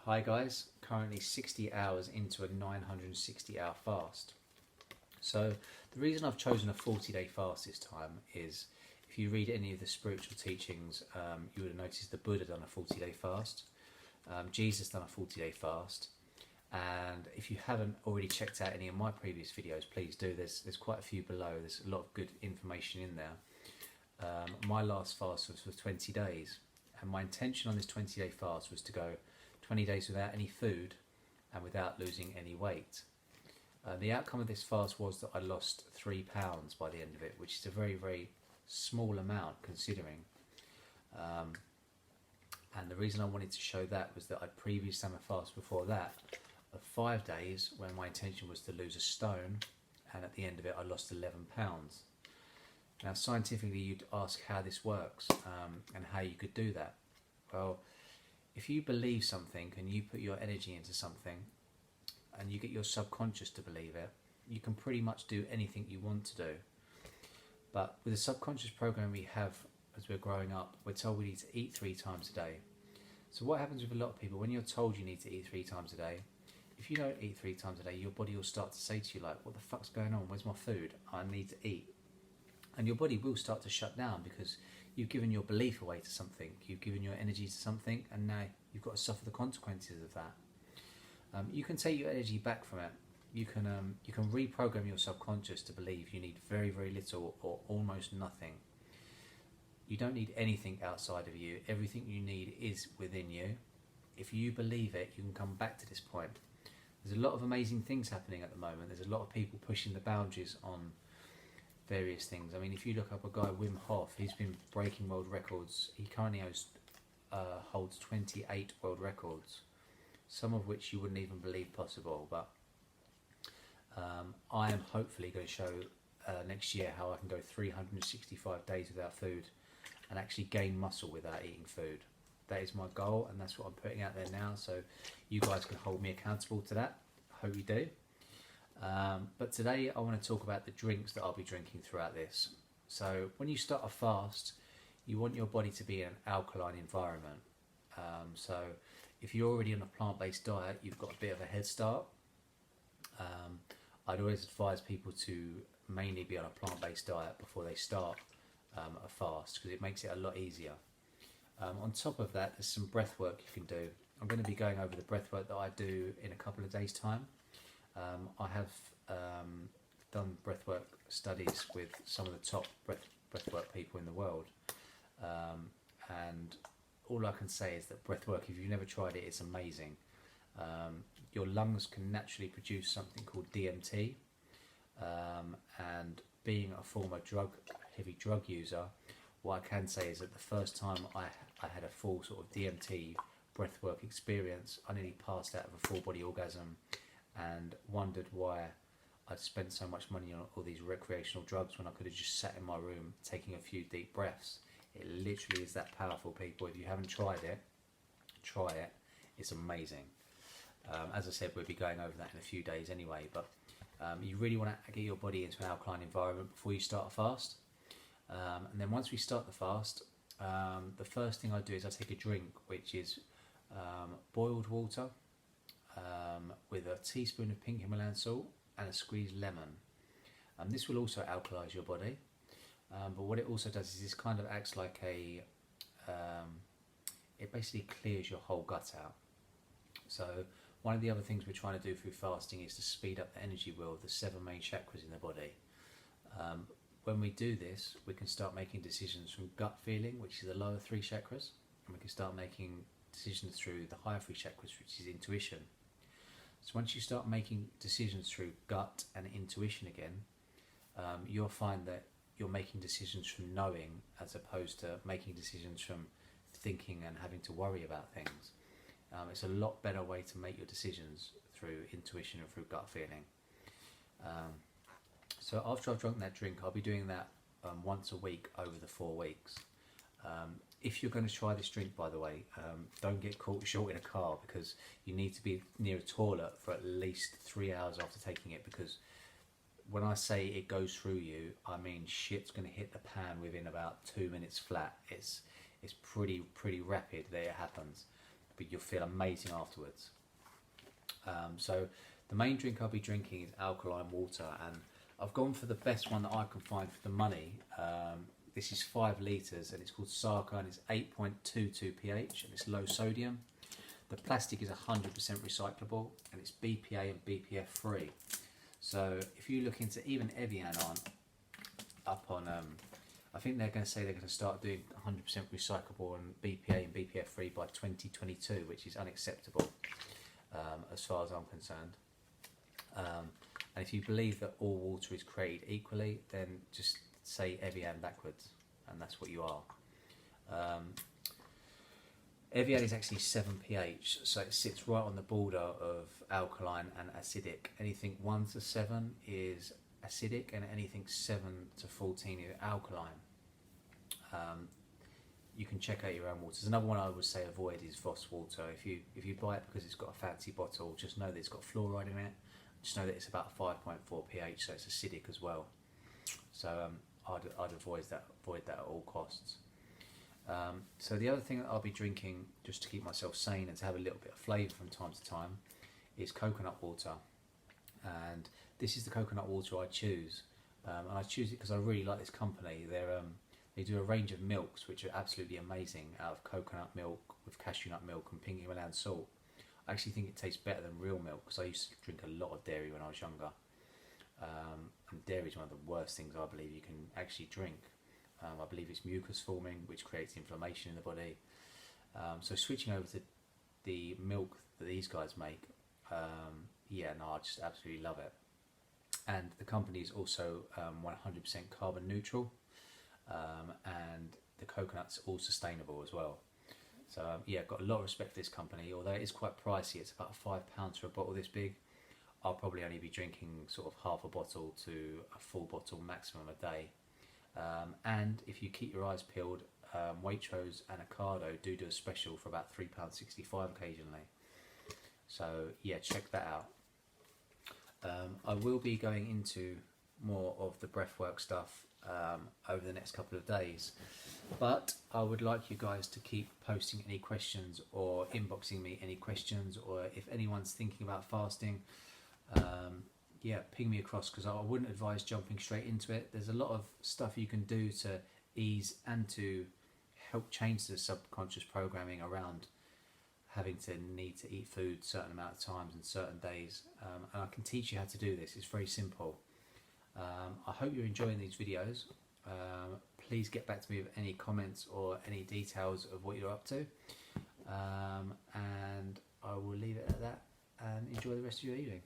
Hi guys, currently 60 hours into a 960 hour fast. So the reason I've chosen a 40-day fast this time is, if you read any of the spiritual teachings, you would have noticed the Buddha done a 40-day fast, Jesus done a 40-day fast, and if you haven't already checked out any of my previous videos, please do. There's quite a few below. There's a lot of good information in there. My last fast was for 20 days, and my intention on this 20-day fast was to go 20 days without any food and without losing any weight. The outcome of this fast was that I lost 3 pounds by the end of it, which is a very, very small amount considering. And the reason I wanted to show that was that I'd previously done a fast before that of 5 days when my intention was to lose a stone, and at the end of it I lost 11 pounds. Now scientifically you'd ask how this works and how you could do that. Well, if you believe something and you put your energy into something and you get your subconscious to believe it, you can pretty much do anything you want to do. But with the subconscious program we have as we're growing up, we're told we need to eat 3 times a day. So what happens with a lot of people, when you're told you need to eat 3 times a day, if you don't eat 3 times a day, your body will start to say to you like, what the fuck's going on? Where's my food? I need to eat. And your body will start to shut down because you've given your belief away to something, you've given your energy to something, and now you've got to suffer the consequences of that. You can take your energy back from it. You can reprogram your subconscious to believe you need very, very little or almost nothing. You don't need anything outside of you. Everything you need is within you. If you believe it, you can come back to this point. There's a lot of amazing things happening at the moment. There's a lot of people pushing the boundaries on various things. I mean, if you look up a guy, Wim Hof, he's been breaking world records. He currently holds 28 world records, some of which you wouldn't even believe possible. But I am hopefully going to show next year how I can go 365 days without food and actually gain muscle without eating food. That is my goal, and that's what I'm putting out there now, so you guys can hold me accountable to that. I hope you do. But today I want to talk about the drinks that I'll be drinking throughout this. So when you start a fast, you want your body to be in an alkaline environment. So if you're already on a plant-based diet, you've got a bit of a head start. I'd always advise people to mainly be on a plant-based diet before they start a fast, because it makes it a lot easier. On top of that, there's some breath work you can do. I'm going to be going over the breath work that I do in a couple of days' time. I have done breathwork studies with some of the top breathwork people in the world, and all I can say is that breathwork, if you've never tried it, it's amazing. Your lungs can naturally produce something called DMT, and being a former heavy drug user, what I can say is that the first time I had a full sort of DMT breathwork experience, I nearly passed out of a full body orgasm and wondered why I'd spent so much money on all these recreational drugs when I could have just sat in my room taking a few deep breaths. It literally is that powerful, people. If you haven't tried it, try it. It's amazing. As I said, we'll be going over that in a few days anyway, but you really want to get your body into an alkaline environment before you start a fast. And then once we start the fast, the first thing I do is I take a drink, which is boiled water, with a teaspoon of pink Himalayan salt and a squeezed lemon. This will also alkalise your body, but what it also does is this kind of acts like it basically clears your whole gut out. So one of the other things we're trying to do through fasting is to speed up the energy wheel of the 7 main chakras in the body. When we do this, we can start making decisions from gut feeling, which is the lower 3 chakras, and we can start making decisions through the higher 3 chakras, which is intuition. So once you start making decisions through gut and intuition again, you'll find that you're making decisions from knowing as opposed to making decisions from thinking and having to worry about things. It's a lot better way to make your decisions through intuition and through gut feeling. So after I've drunk that drink, I'll be doing that once a week over the 4 weeks. If you're going to try this drink, by the way, don't get caught short in a car, because you need to be near a toilet for at least 3 hours after taking it, because when I say it goes through you, I mean shit's going to hit the pan within about 2 minutes flat. It's pretty rapid that it happens. but you'll feel amazing afterwards. So the main drink I'll be drinking is alkaline water, and I've gone for the best one that I can find for the money. This is 5 litres and it's called Saka, and it's 8.22 pH and it's low sodium. The plastic is 100% recyclable and it's BPA and BPF free. So if you look into even Evian I think they're going to say they're going to start doing 100% recyclable and BPA and BPF free by 2022, which is unacceptable as far as I'm concerned. And if you believe that all water is created equally, then just say Evian backwards, and that's what you are. Evian is actually 7 pH, so it sits right on the border of alkaline and acidic. Anything 1 to 7 is acidic, and anything 7 to 14 is alkaline. You can check out your own waters. Another one I would say avoid is Voss water. If you buy it because it's got a fancy bottle, just know that it's got fluoride in it. Just know that it's about 5.4 pH, so it's acidic as well. So I'd avoid that at all costs. So the other thing that I'll be drinking, just to keep myself sane and to have a little bit of flavour from time to time, is coconut water. And this is the coconut water I choose. And I choose it because I really like this company. They do a range of milks which are absolutely amazing, out of coconut milk with cashew nut milk and pink Himalayan salt. I actually think it tastes better than real milk, because I used to drink a lot of dairy when I was younger. And dairy is one of the worst things I believe you can actually drink. I believe it's mucus forming, which creates inflammation in the body. So switching over to the milk that these guys make, yeah, no, I just absolutely love it. And the company is also 100% carbon neutral, and the coconut's all sustainable as well. So yeah, I've got a lot of respect for this company, although it is quite pricey. It's about £5 for a bottle this big. I'll probably only be drinking sort of half a bottle to a full bottle maximum a day. And if you keep your eyes peeled, Waitrose and Ocado do a special for about £3.65 occasionally. So yeah, check that out. I will be going into more of the breathwork stuff over the next couple of days, but I would like you guys to keep posting any questions or inboxing me any questions, or if anyone's thinking about fasting, yeah, ping me across, because I wouldn't advise jumping straight into it. There's a lot of stuff you can do to ease and to help change the subconscious programming around having to need to eat food certain amount of times and certain days, and I can teach you how to do this. It's very simple. I hope you're enjoying these videos. Please get back to me with any comments or any details of what you're up to, and I will leave it at that, and enjoy the rest of your evening.